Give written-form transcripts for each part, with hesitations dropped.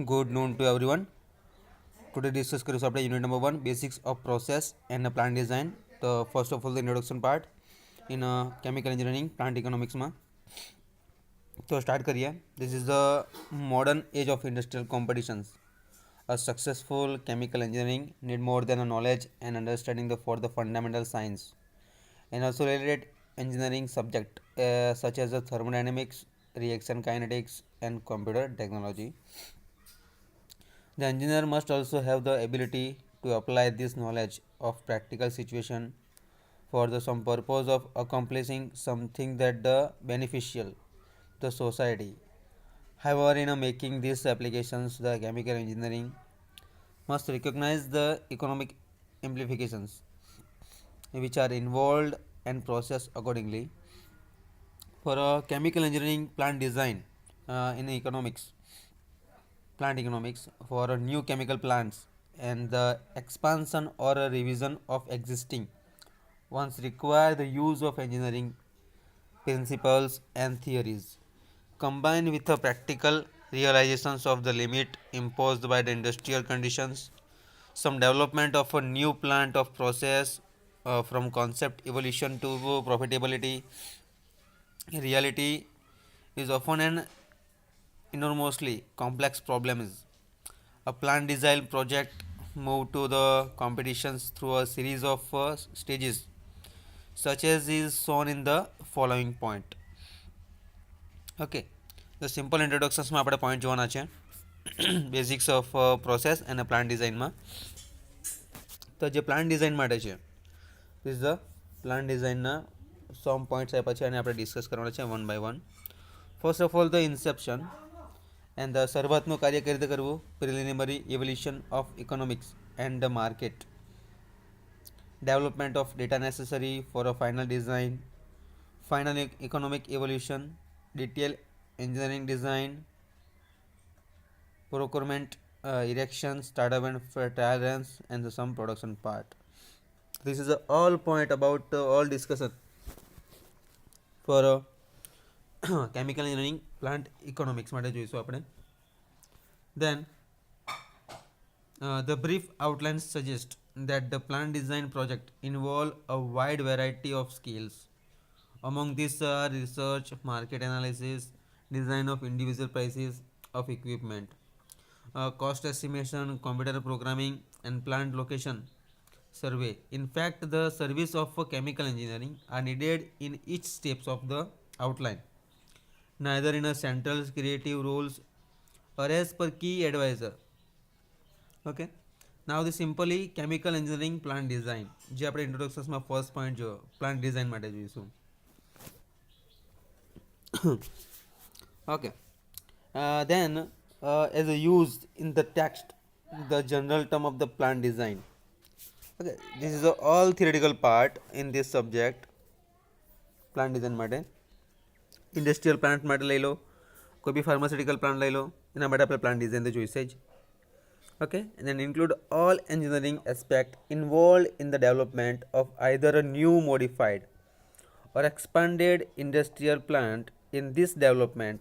Good noon to everyone. Today discuss करूँ આપણે unit number 1 basics of process and plant design. तो first of all the introduction part in chemical engineering plant economics में तो start करिए. This is the modern age of industrial competitions. A successful chemical engineering need more than a knowledge and understanding for the fundamental science and also related engineering subject such as the thermodynamics, reaction kinetics and computer technology. The engineer must also have the ability to apply this knowledge of practical situation for the some purpose of accomplishing something that the beneficial the society. However, in making these applications, the chemical engineering must recognize the economic implications which are involved and processed accordingly. For a chemical engineering plant design in economics, plant economics for new chemical plants and the expansion or a revision of existing ones require the use of engineering principles and theories combined with the practical realizations of the limit imposed by the industrial conditions. Some development of a new plant of process from concept evolution to profitability reality is often an enormously complex problem. Is a plant design project moved to the competitions through a series of stages such as is shown in the following point. Okay, the simple introductions માં આપણે point જોવાના છે basics of process and plant design માં. તો જે plant design માટે છે this is the plant design ના some points આપ્યા છે અને આપણે discuss કરવાના છે one by one. First of all the inception and the શરૂઆતનું કાર્ય કઈ રીતે કરવું, preliminary evolution of economics and the market, development of data necessary for a final design, final economic evolution, detailed engineering design, procurement, erection, startup and trial runs, and the some production part. This is all point about all discussion for chemical engineering plant economics માટે જોઈશું આપણે. Then the brief outlines suggest that the plant design project involve a wide variety of skills. Among these are research, market analysis, design of individual prices of equipment, cost estimation, computer programming, and plant location survey. In fact, the service of chemical engineering are needed in each steps of the outline, neither in a central creative roles or as per key advisor. Okay, now the simply chemical engineering plant design જે આપણે ઇન્ટ્રોડક્શન્સમાં first point જો plant design માટે જોઈશું. Okay, then as used in the text the general term of the plant design. Okay, this is all theoretical part in this subject plant design માટે. Industrial plant માટે લઈ લો, કોઈ બી pharmaceutical plant લઈ લો, એના માટે આપણે પ્લાન્ટ ડિઝાઇન તો જોઈશે જ. Okay, and then include all engineering aspect involved in the development of either a new modified or expanded industrial plant. In this development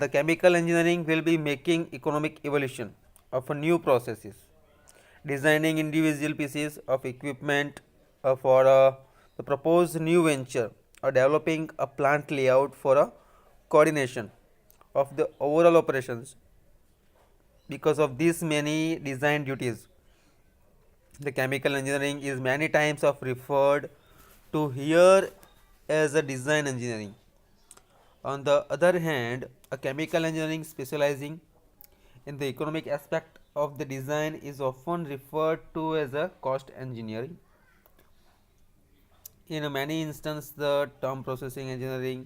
the chemical engineering will be making economic evolution of a new processes, designing individual pieces of equipment for the proposed new venture, or developing a plant layout for a coordination of the overall operations. Because of these many design duties, the chemical engineering is many times of referred to here as a design engineering. On the other hand, a chemical engineering specializing in the economic aspect of the design is often referred to as a cost engineering. In many instances, the term processing engineering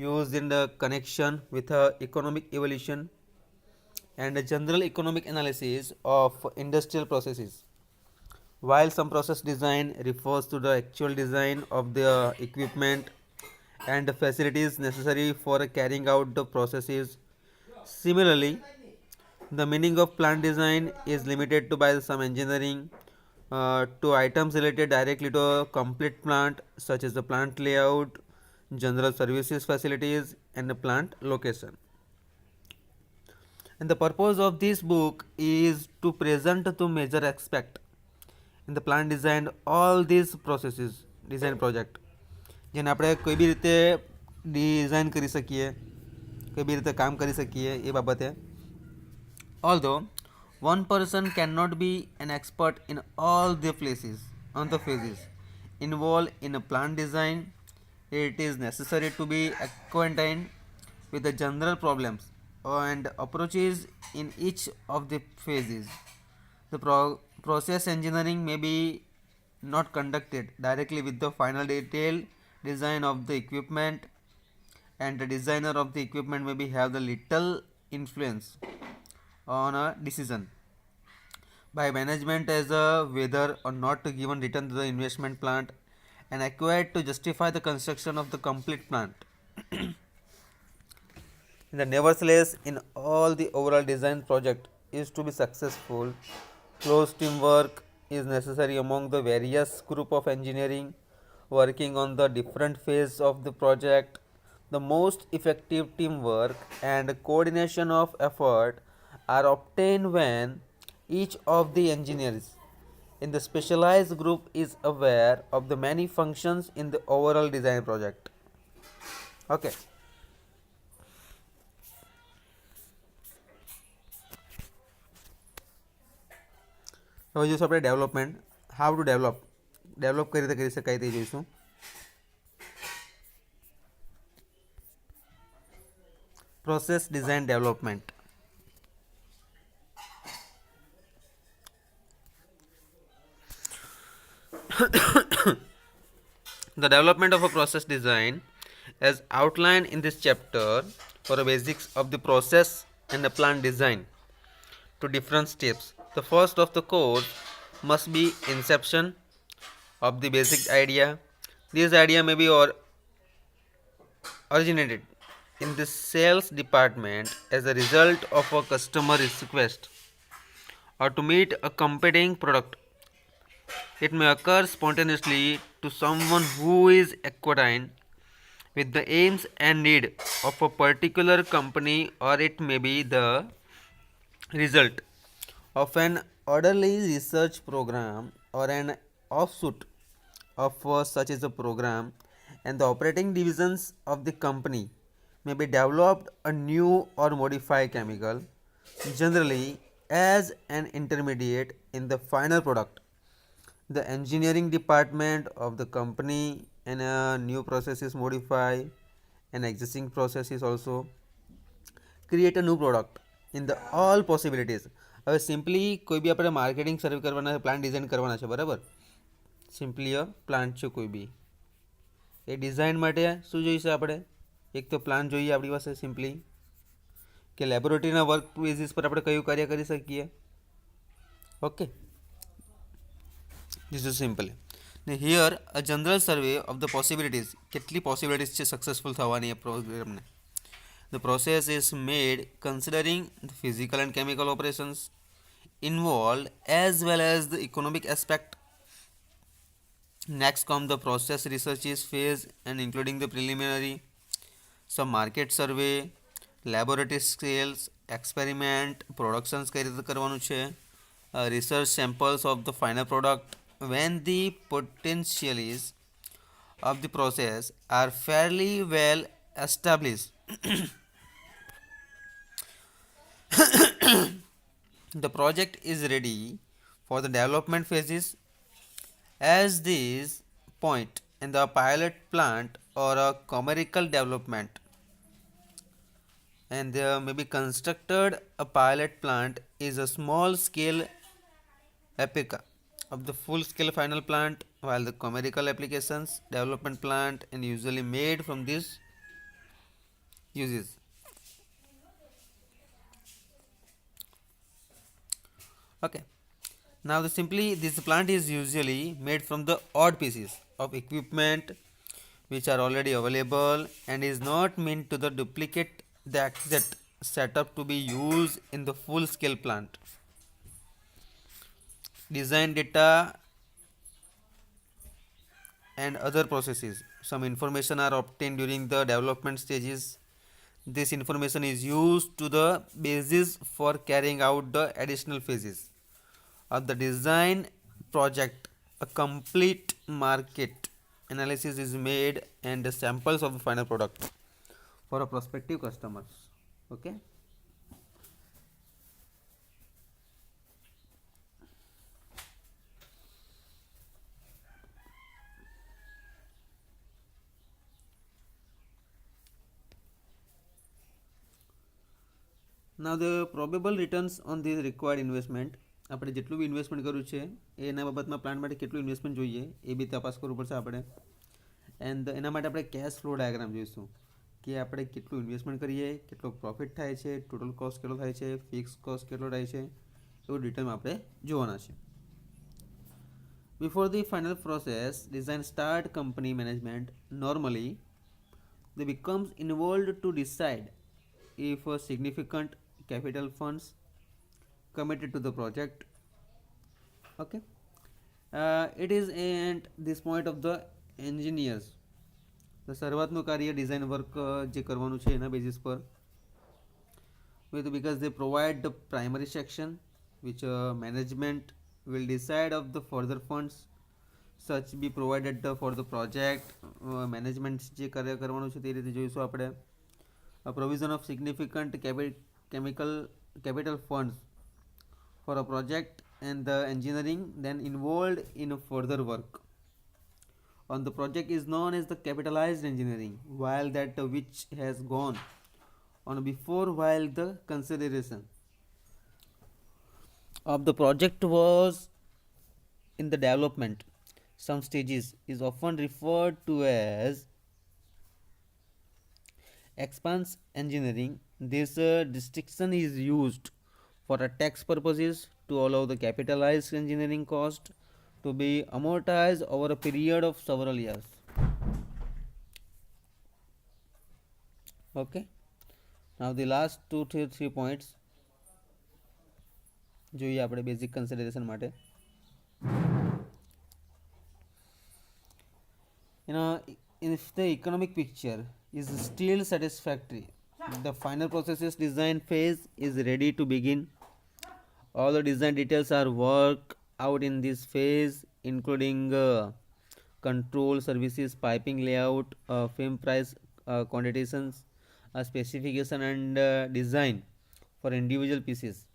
used in the connection with economic evolution and a general economic analysis of industrial processes, while some process design refers to the actual design of the equipment and the facilities necessary for carrying out the processes. Similarly, the meaning of plant design is limited to by some engineering to items related directly to a complete plant, such as the plant layout, general services facilities, and the plant location. And the purpose of this book is to present the major aspect in the plant design all these processes design project જેને આપણે કોઈ બી રીતે design કરી શકીએ કોઈ બી રીતે કામ કરી શકીએ એ બાબતે. Although one person cannot be an expert in all the places on the phases involved in a plant design, it is necessary to be acquainted with the general problems and approaches in each of the phases. The process engineering may be not conducted directly with the final detailed design of the equipment, and the designer of the equipment may be have the little influence on a decision by management as a whether or not to given return to the investment plant and acquired to justify the construction of the complete plant. Nevertheless, in all the overall design project is to be successful, close teamwork is necessary among the various group of engineering working on the different phase of the project. The most effective teamwork and coordination of effort are obtained when each of the engineers in the specialized group is aware of the many functions in the overall design project. Okay. હવે જોઈશું આપણે development how to develop કઈ રીતે કરી શકાય તે જોઈશું. Process design development. The development of a process design as outlined in this chapter for the basics of the process and the plant design to different steps. The first of the course must be inception of the basic idea. This idea may be originated in the sales department as a result of a customer's request or to meet a competing product. It may occur spontaneously to someone who is acquainted with the aims and need of a particular company, or it may be the result of an orderly research program or an offshoot of such as a program, and the operating divisions of the company may be developed a new or modified chemical, generally as an intermediate in the final product. The engineering department of the company and a new processes modify an existing processes also create a new product in the all possibilities. હવે simply કોઈ બી આપણે marketing સર્વે કરવાના છે, plan design કરવાના છે, બરાબર. Simply plant છે કોઈ બી એ ડિઝાઇન માટે શું જોઈશે આપણે? એક તો પ્લાન જોઈએ આપણી પાસે સિમ્પલી કે લેબોરેટરીના વર્ક બેઝિસ પર આપણે કયું કાર્ય કરી શકીએ. Okay, this is simple. Now here a general survey of the possibilities. કેટલી possibilities છે સક્સેસફુલ થવાની એ પ્રોગ્રામને. The process is made considering the physical and chemical operations involved as well as the economic aspect. Next come the process researches phase and including the preliminary, some market survey, laboratory scales, experiment, productions કઈ રીતે કરવાનું છે, research samples of the final product. When the potentials of the process are fairly well established, the project is ready for the development phases. As this point in the pilot plant or a commercial development, and there may be constructed a pilot plant is a small scale replica of the full scale final plant, while the commercial applications development plant and usually made from this uses. Okay, now this plant is usually made from the odd pieces of equipment which are already available and is not meant to the duplicate the exact setup to be used in the full scale plant. Design data and other processes. Some information are obtained during the development stages. This information is used to the basis for carrying out the additional phases of the design project. A complete market analysis is made and the samples of the final product for a prospective customers. Okay. Now the probable returns on the required investment, આપણે જેટલું બી investment કર્યું છે એના બાબતમાં plan માટે કેટલું investment જોઈએ એ બી તપાસ કરવું પડશે આપણે. એન્ડ એના માટે આપણે કેશ ફ્લો ડાયાગ્રામ જોઈશું કે આપણે કેટલું ઇન્વેસ્ટમેન્ટ કરીએ, કેટલો પ્રોફિટ થાય છે, ટોટલ કોસ્ટ કેટલો થાય છે, ફિક્સ કોસ્ટ કેટલો થાય છે, એવું ડિટેલમાં આપણે જોવાના છે. Before the final process, design start company management normally they becomes involved to decide if a significant capital funds committed to the project. Okay, it is at this point of the engineers the શરૂઆતનું કાર્ય design work જે કરવાનું છે એના basis પર with because they provide the primary section which management will decide of the further funds such be provided for the project. Management જે કાર્ય કરવાનું છે તે રીતે જોઈશું આપણે. A provision of significant capital funds for a project and the engineering then involved in further work on the project is known as the capitalized engineering, while that which has gone on before, while the consideration of the project was in the development some stages is often referred to as expense engineering. This distinction is used for a tax purposes to allow the capitalized engineering cost to be amortized over a period of several years. Okay, now the last 2 to 3 points જોઈએ આપણે basic consideration માટે. You know, if the economic picture is still satisfactory, the final processes design phase is ready to begin. All the design details are worked out in this phase, including control services, piping layout, frame price, quantities, specification and design for individual pieces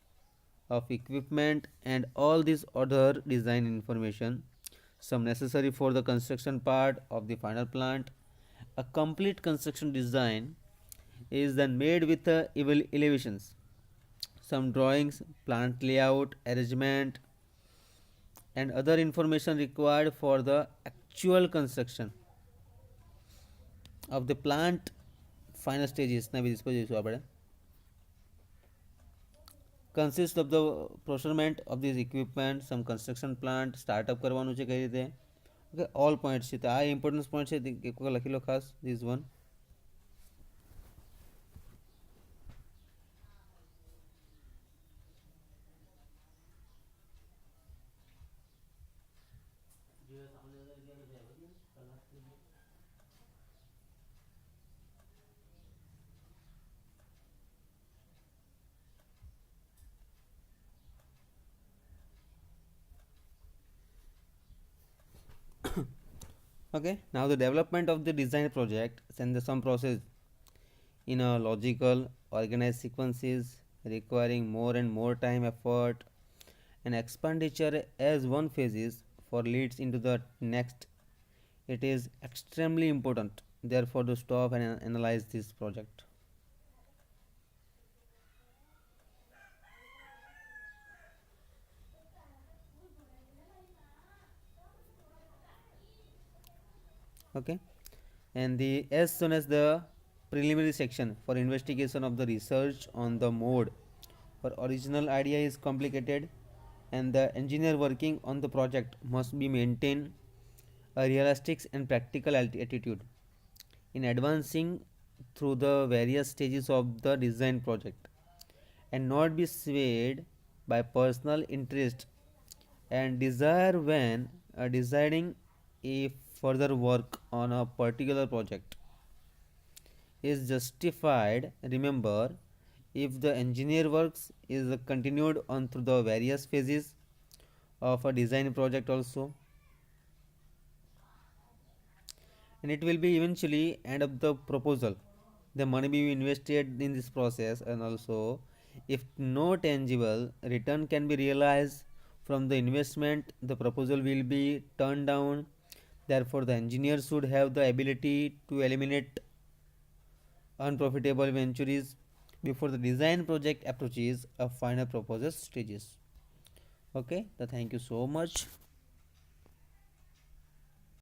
of equipment and all this other design information, some necessary for the construction part of the final plant. A complete construction design is then made with elevations, some drawings, plant layout, arrangement, and other information required for the actual construction of the plant. Final stages ના બી dispose જોઈશું આપણે. Consists of the procurement of this equipment, some construction plant startup કરવાનું છે કઈ રીતે. Okay, all point છે તો આ ઇમ્પોર્ટન્સ પોઈન્ટ છે એક વખત લખી લો ખાસ. This one. Okay, now the development of the design project and the some process in a logical organized sequences requiring more and more time, effort and expenditure as one phases for leads into the next. It is extremely important therefore to stop and analyze this project. Okay, and the as soon as the preliminary section for investigation of the research on the mode for original idea is complicated and the engineer working on the project must be maintain a realistic and practical attitude in advancing through the various stages of the design project and not be swayed by personal interest and desire when deciding a further work on a particular project. is justified. Remember, if the engineer works is continued on through the various phases of a design project also, and it will be eventually end of the proposal. The money be invested in this process, and also if no tangible return can be realized from the investment, the proposal will be turned down. Therefore, the engineer should have the ability to eliminate unprofitable ventures before the design project approaches a final proposal stages. Okay, thank you so much.